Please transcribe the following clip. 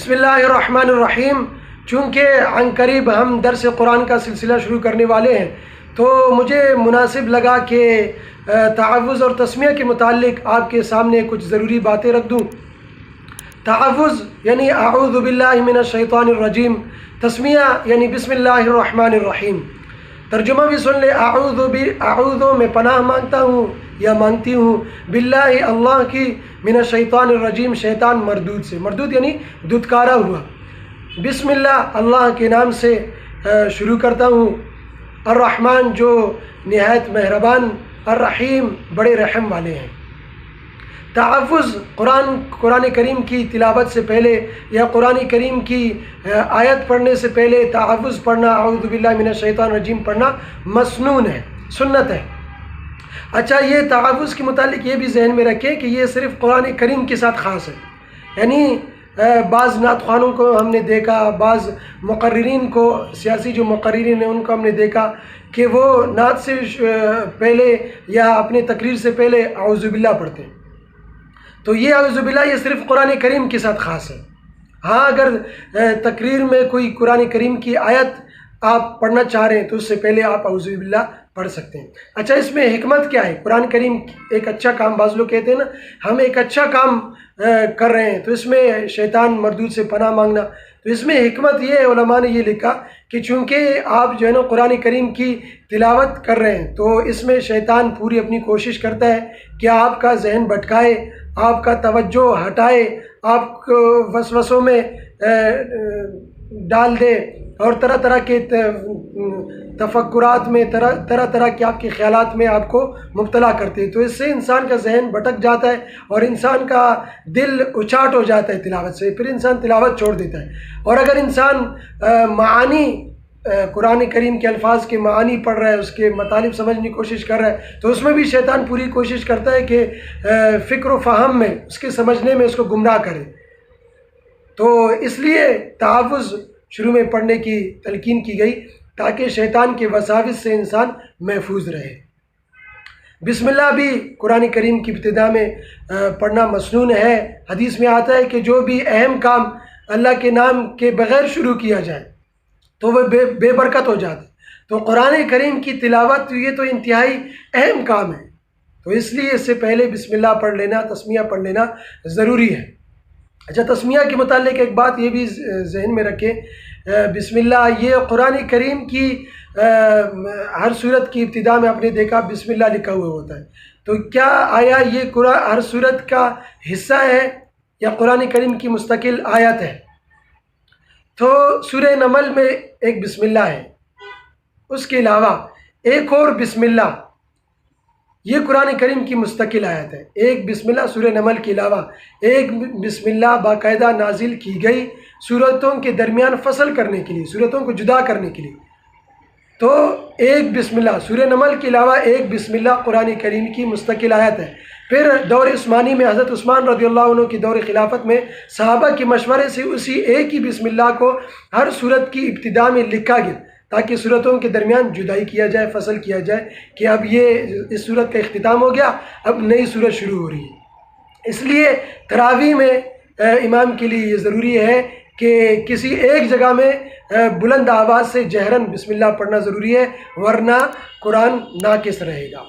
بسم اللہ الرحمن الرحیم۔ چونکہ عن قریب ہم درس قرآن کا سلسلہ شروع کرنے والے ہیں تو مجھے مناسب لگا کہ تحفظ اور تسمیہ کے متعلق آپ کے سامنے کچھ ضروری باتیں رکھ دوں۔ تحفظ یعنی اعوذ باللہ من الشیطان الرجیم، تسمیہ یعنی بسم اللہ الرحمن الرحیم۔ ترجمہ بھی سن لے، اعوذ میں پناہ مانگتا ہوں یا مانگتی ہوں، باللہ اللہ کی، من الشیطان الرجیم شیطان مردود سے، مردود یعنی دھتکارا ہوا۔ بسم اللہ اللہ کے نام سے شروع کرتا ہوں، الرحمن جو نہایت مہربان، الرحیم بڑے رحم والے ہیں۔ تحفظ قرآن کریم کی تلاوت سے پہلے یا قرآن کریم کی آیت پڑھنے سے پہلے تحفظ پڑھنا، اعوذ باللہ من الشیطان الرجیم پڑھنا مسنون ہے، سنت ہے۔ اچھا، یہ تحفظ کے متعلق یہ بھی ذہن میں رکھیں کہ یہ صرف قرآن کریم کے ساتھ خاص ہے، یعنی بعض نعت خوانوں کو ہم نے دیکھا، بعض مقررین کو، سیاسی جو مقررین ہیں ان کو ہم نے دیکھا کہ وہ نعت سے پہلے یا اپنے تقریر سے پہلے اعوذ باللہ پڑھتے ہیں۔ تو یہ اعوذ باللہ یہ صرف قرآن کریم کے ساتھ خاص ہے۔ ہاں، اگر تقریر میں کوئی قرآن کریم کی آیت آپ پڑھنا چاہ رہے ہیں تو اس سے پہلے آپ اعوذ باللہ پڑھ سکتے ہیں۔ اچھا، اس میں حکمت کیا ہے؟ قرآن کریم ایک اچھا کام، بعض لوگ کہتے ہیں نا ہم ایک اچھا کام کر رہے ہیں تو اس میں شیطان مردود سے پناہ مانگنا، تو اس میں حکمت یہ ہے، علماء نے یہ لکھا کہ چونکہ آپ جو ہے نا قرآن کریم کی تلاوت کر رہے ہیں تو اس میں شیطان پوری اپنی کوشش کرتا ہے کہ آپ کا ذہن بھٹکائے، آپ کا توجہ ہٹائے، آپ کو وسوسوں میں ڈال دے اور طرح طرح کے تفکرات میں، طرح طرح کے آپ کے خیالات میں آپ کو مبتلا کرتے ہیں۔ تو اس سے انسان کا ذہن بھٹک جاتا ہے اور انسان کا دل اچاٹ ہو جاتا ہے تلاوت سے، پھر انسان تلاوت چھوڑ دیتا ہے۔ اور اگر انسان معانی، قرآن کریم کے الفاظ کے معانی پڑھ رہا ہے، اس کے مطالب سمجھنے کی کوشش کر رہا ہے تو اس میں بھی شیطان پوری کوشش کرتا ہے کہ فکر و فہم میں، اس کے سمجھنے میں اس کو گمراہ کرے۔ تو اس لیے تحفظ شروع میں پڑھنے کی تلقین کی گئی تاکہ شیطان کے وساوس سے انسان محفوظ رہے۔ بسم اللہ بھی قرآن کریم کی ابتدا میں پڑھنا مسنون ہے۔ حدیث میں آتا ہے کہ جو بھی اہم کام اللہ کے نام کے بغیر شروع کیا جائے تو وہ بے برکت ہو جاتا ہے۔ تو قرآن کریم کی تلاوت یہ تو انتہائی اہم کام ہے، تو اس لیے اس سے پہلے بسم اللہ پڑھ لینا، تسمیہ پڑھ لینا ضروری ہے۔ اچھا، تسمیہ کے متعلق ایک بات یہ بھی ذہن میں رکھیں، بسم اللہ یہ قرآن کریم کی ہر صورت کی ابتدا میں آپ نے دیکھا بسم اللہ لکھا ہوا ہوتا ہے، تو کیا آیا یہ قرآن ہر صورت کا حصہ ہے یا قرآن کریم کی مستقل آیت ہے؟ تو سورہ نمل میں ایک بسم اللہ ہے، اس کے علاوہ ایک اور بسم اللہ یہ قرآن کریم کی مستقل آیت ہے۔ ایک بسم اللہ سورہ نمل کے علاوہ ایک بسم اللہ باقاعدہ نازل کی گئی سورتوں کے درمیان فصل کرنے کے لیے، سورتوں کو جدا کرنے کے لیے۔ تو ایک بسم اللہ سورہ نمل کے علاوہ ایک بسم اللہ قرآن کریم کی مستقل آیت ہے۔ پھر دور عثمانی میں حضرت عثمان رضی اللہ عنہ کی دور خلافت میں صحابہ کے مشورے سے اسی ایک ہی بسم اللہ کو ہر صورت کی ابتدا میں لکھا گیا تاکہ صورتوں کے درمیان جدائی کیا جائے، فصل کیا جائے کہ اب یہ اس صورت کا اختتام ہو گیا، اب نئی صورت شروع ہو رہی ہے۔ اس لیے تراویح میں امام کے لیے یہ ضروری ہے کہ کسی ایک جگہ میں بلند آواز سے جہراً بسم اللہ پڑھنا ضروری ہے، ورنہ قرآن ناقص رہے گا۔